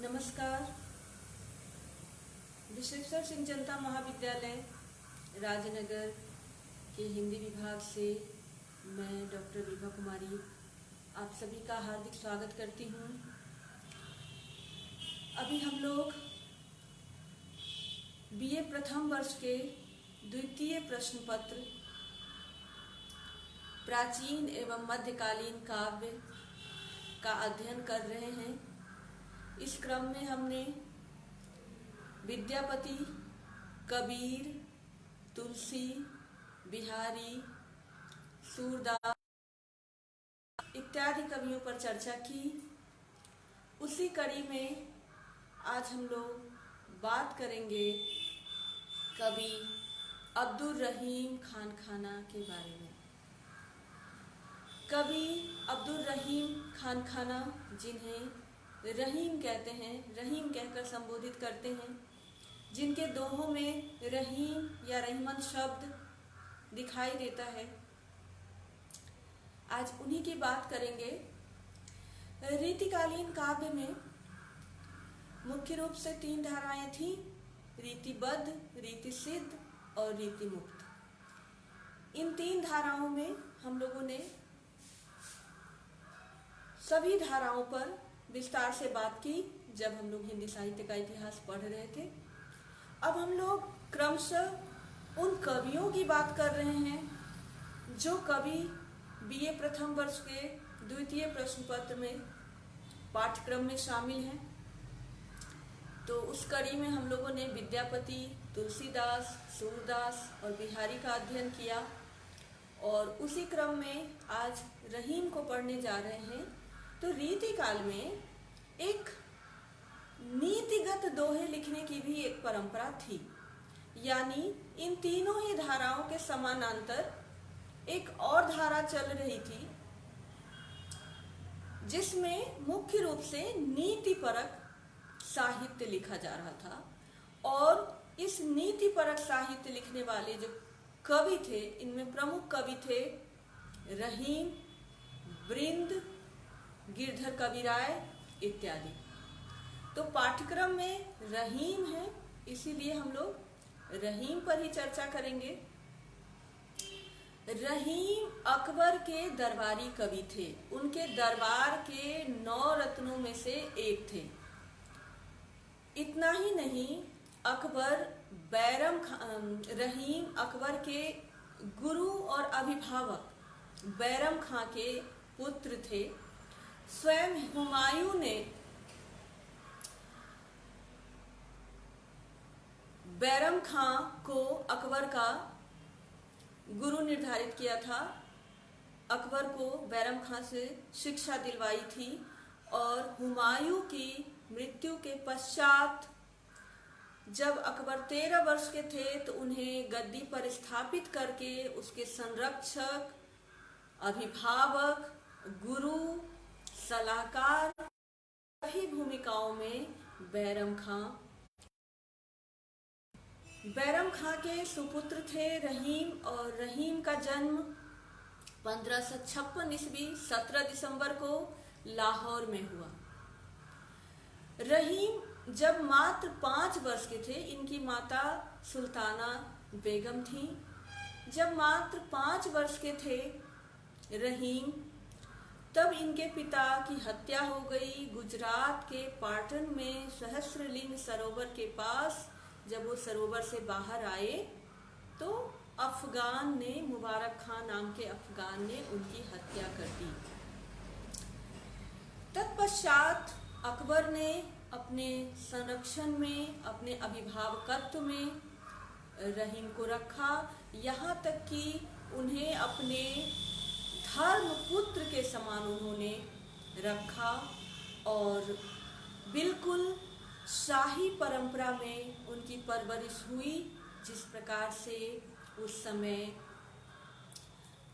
नमस्कार। विश्वेश्वर सिंह जनता महाविद्यालय राजनगर के हिंदी विभाग से मैं डॉक्टर विभा कुमारी आप सभी का हार्दिक स्वागत करती हूँ। अभी हम लोग बीए प्रथम वर्ष के द्वितीय प्रश्न पत्र प्राचीन एवं मध्यकालीन काव्य का अध्ययन कर रहे हैं। इस क्रम में हमने विद्यापति, कबीर, तुलसी, बिहारी, सूरदास इत्यादि कवियों पर चर्चा की। उसी कड़ी में आज हम लोग बात करेंगे कवि अब्दुल रहीम खान खाना के बारे में। कवि अब्दुल रहीम खान खाना, जिन्हें रहीम कहते हैं, रहीम कहकर संबोधित करते हैं, जिनके दोहों में रहीम या रहीमन शब्द दिखाई देता है, आज उन्हीं की बात करेंगे। रीतिकालीन काव्य में मुख्य रूप से 3 धाराएं थीं: रीतिबद्ध, रीतिसिद्ध और रीतिमुक्त। इन 3 धाराओं में हम लोगों ने सभी धाराओं पर विस्तार से बात की जब हम लोग हिंदी साहित्य का इतिहास पढ़ रहे थे। अब हम लोग क्रमशः उन कवियों की बात कर रहे हैं जो कवि बीए प्रथम वर्ष के द्वितीय प्रश्न पत्र में पाठ्यक्रम में शामिल हैं। तो उस कड़ी में हम लोगों ने विद्यापति, तुलसीदास, सूरदास और बिहारी का अध्ययन किया और उसी क्रम में आज रहीम को पढ़ने जा रहे हैं। तो रीतिकाल में एक नीतिगत दोहे लिखने की भी एक परंपरा थी, यानी इन तीनों ही धाराओं के समानांतर एक और धारा चल रही थी जिसमें मुख्य रूप से नीतिपरक साहित्य लिखा जा रहा था। और इस नीतिपरक साहित्य लिखने वाले जो कवि थे, इनमें प्रमुख कवि थे रहीम, वृंद, गिरधर कविराय इत्यादि। तो पाठ्यक्रम में रहीम है, इसीलिए हम लोग रहीम पर ही चर्चा करेंगे। रहीम अकबर के दरबारी कवि थे। उनके दरबार के 9 रत्नों में से एक थे। इतना ही नहीं, रहीम अकबर के गुरु और अभिभावक बैरम खां के पुत्र थे। स्वयं हुमायूं ने बैरम खां को अकबर का गुरु निर्धारित किया था। अकबर को बैरम खां से शिक्षा दिलवाई थी और हुमायूं की मृत्यु के पश्चात जब अकबर 13 वर्ष के थे तो उन्हें गद्दी पर स्थापित करके उसके संरक्षक, अभिभावक, गुरु, सलाहकार सभी भूमिकाओं में बैरम खां के सुपुत्र थे रहीम। और रहीम का जन्म 1556 ईस्वी 17 दिसंबर को लाहौर में हुआ। रहीम जब मात्र 5 वर्ष के थे, इनकी माता सुल्ताना बेगम थी। जब मात्र 5 वर्ष के थे रहीम, तब इनके पिता की हत्या हो गई। गुजरात के पाटन में सहस्रलिंग सरोवर के पास जब वो सरोवर से बाहर आए तो अफगान ने, मुबारक खान नाम के अफगान ने उनकी हत्या कर दी। तत्पश्चात अकबर ने अपने संरक्षण में, अपने अभिभावकत्व में रहीम को रखा, यहाँ तक कि उन्हें अपने धर्म पुत्र के समान उन्होंने रखा और बिल्कुल शाही परंपरा में उनकी परवरिश हुई। जिस प्रकार से उस समय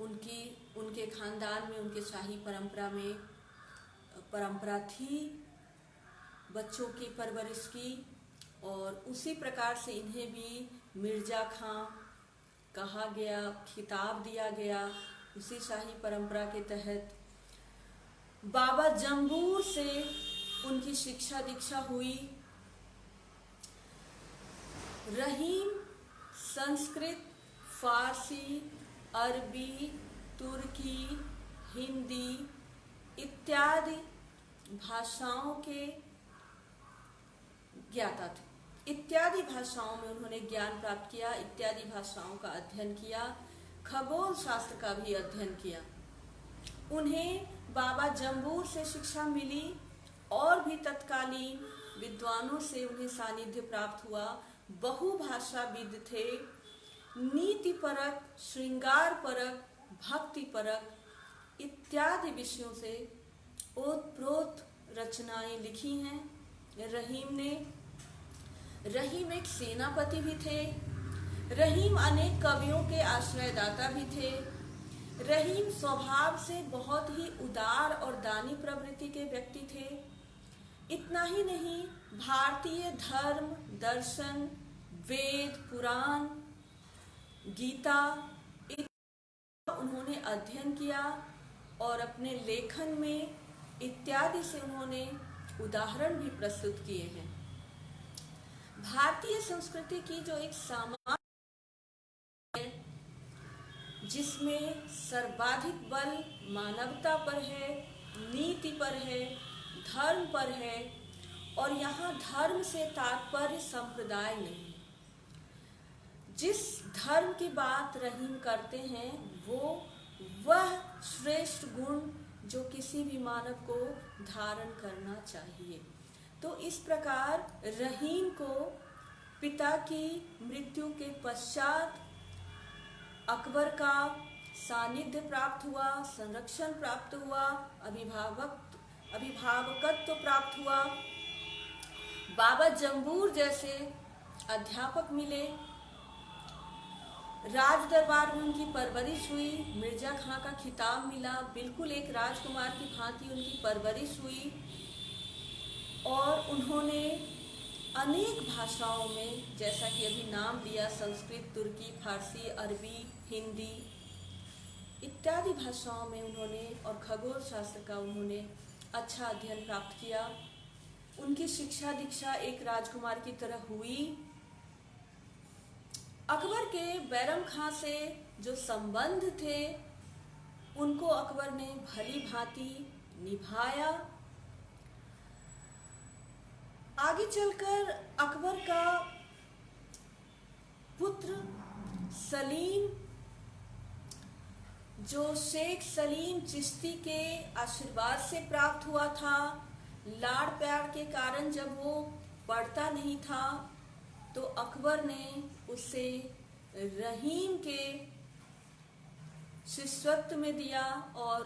उनके खानदान में, उनके शाही परंपरा थी बच्चों की परवरिश की, और उसी प्रकार से इन्हें भी मिर्जा खां कहा गया, खिताब दिया गया। उसी शाही परंपरा के तहत बाबा जंबूर से उनकी शिक्षा दीक्षा हुई। रहीम संस्कृत, फारसी, अरबी, तुर्की, हिंदी इत्यादि भाषाओं के ज्ञाता थे। इत्यादि भाषाओं में उन्होंने ज्ञान प्राप्त किया, इत्यादि भाषाओं का अध्ययन किया, खगोल शास्त्र का भी अध्ययन किया। उन्हें बाबा जम्बूर से शिक्षा मिली और भी तत्कालीन विद्वानों से उन्हें सानिध्य प्राप्त हुआ। बहुभाषाविद थे, नीति परक, श्रृंगार परक, भक्ति परक इत्यादि विषयों से ओतप्रोत रचनाएं लिखी हैं रहीम ने। रहीम एक सेनापति भी थे। रहीम अनेक कवियों के आश्रयदाता भी थे। रहीम स्वभाव से बहुत ही उदार और दानी प्रवृत्ति के व्यक्ति थे। इतना ही नहीं, भारतीय धर्म, दर्शन, वेद, पुराण, गीता उन्होंने अध्ययन किया और अपने लेखन में इत्यादि से उन्होंने उदाहरण भी प्रस्तुत किए हैं। भारतीय संस्कृति की जो एक सामान्य है, जिसमें सर्वाधिक बल मानवता पर है, नीति पर है, धर्म पर है, और यहाँ धर्म से तात्पर्य संप्रदाय नहीं। जिस धर्म की बात रहीम करते हैं वह श्रेष्ठ गुण जो किसी भी मानव को धारण करना चाहिए। तो इस प्रकार रहीम को पिता की मृत्यु के पश्चात अकबर का सानिध्य प्राप्त हुआ, संरक्षण प्राप्त हुआ, अभिभावकत्व प्राप्त हुआ। बाबा जम्बूर जैसे अध्यापक मिले। राज दरबार में उनकी परवरिश हुई, मिर्जा खां का खिताब मिला, बिल्कुल एक राजकुमार की भांति उनकी परवरिश हुई और उन्होंने अनेक भाषाओं में, जैसा कि अभी नाम लिया, संस्कृत, तुर्की, फारसी, अरबी, हिंदी इत्यादि भाषाओं में उन्होंने और खगोल शास्त्र का उन्होंने अच्छा अध्ययन प्राप्त किया। उनकी शिक्षा दीक्षा एक राजकुमार की तरह हुई। अकबर के बैरम खां से जो संबंध थे उनको अकबर ने भली भांति निभाया। आगे चलकर अकबर का पुत्र सलीम, जो शेख सलीम चिश्ती के आशीर्वाद से प्राप्त हुआ था, लाड़ प्यार के कारण जब वो पढ़ता नहीं था तो अकबर ने उसे रहीम के शिष्यत्व में दिया और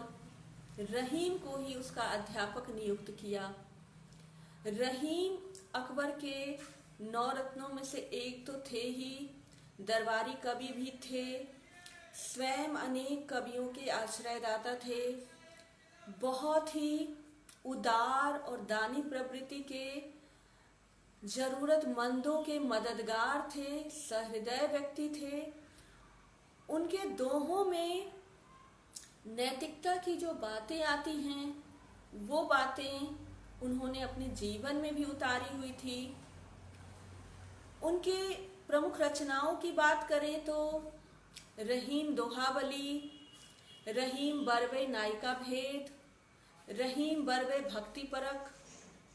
रहीम को ही उसका अध्यापक नियुक्त किया। रहीम अकबर के 9 रत्नों में से एक तो थे ही, दरबारी कवि भी थे, स्वयं अनेक कवियों के आश्रयदाता थे, बहुत ही उदार और दानी प्रवृत्ति के, जरूरतमंदों के मददगार थे, सहृदय व्यक्ति थे। उनके दोहों में नैतिकता की जो बातें आती हैं वो बातें उन्होंने अपने जीवन में भी उतारी हुई थी। उनके प्रमुख रचनाओं की बात करें तो रहीम दोहावली, रहीम बरवे नायिका भेद, रहीम बरवे भक्ति परक,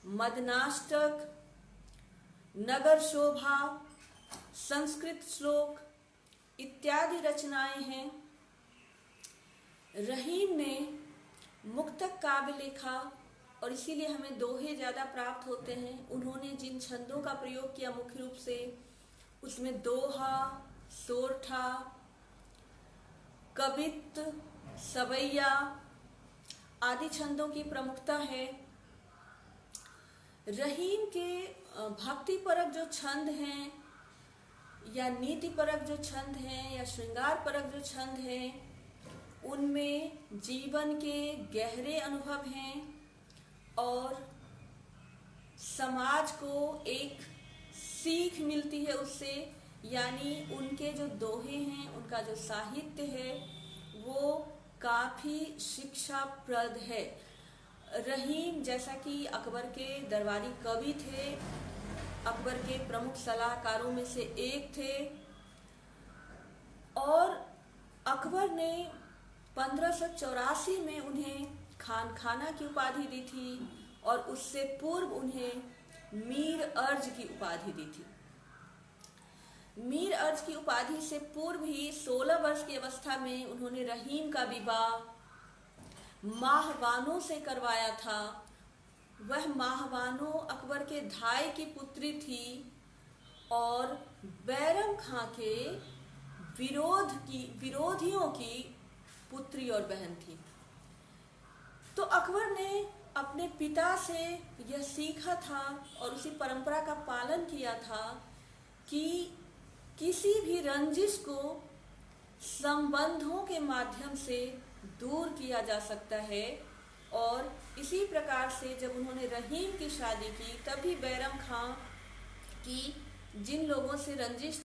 मदनाष्टक, नगर शोभा, संस्कृत श्लोक इत्यादि रचनाएं हैं। रहीम ने मुक्तक काव्य लिखा और इसीलिए हमें दोहे ज़्यादा प्राप्त होते हैं। उन्होंने जिन छंदों का प्रयोग किया मुख्य रूप से उसमें दोहा, सोरठा, कवित्त, सवैया आदि छंदों की प्रमुखता है। रहीम के भक्ति परक जो छंद हैं या नीति परक जो छंद हैं या श्रृंगार परक जो छंद हैं उनमें जीवन के गहरे अनुभव हैं और समाज को एक सीख मिलती है उससे। यानी उनके जो दोहे हैं, उनका जो साहित्य है वो काफ़ी शिक्षाप्रद है। रहीम जैसा कि अकबर के दरबारी कवि थे, अकबर के प्रमुख सलाहकारों में से एक थे, और अकबर ने 1584 में उन्हें खान खाना की उपाधि दी थी और उससे पूर्व उन्हें मीर अर्ज की उपाधि दी थी। मीर अर्ज की उपाधि से पूर्व ही 16 वर्ष की अवस्था में उन्होंने रहीम का विवाह माहवानों से करवाया था। वह माहवानों अकबर के धाई की पुत्री थी और बैरम खां के विरोधियों की पुत्री और बहन थी। तो अकबर ने अपने पिता से यह सीखा था और उसी परंपरा का पालन किया था कि किसी भी रंजिश को संबंधों के माध्यम से दूर किया जा सकता है। और इसी प्रकार से जब उन्होंने रहीम की शादी की, तभी बैरम खां की जिन लोगों से रंजिश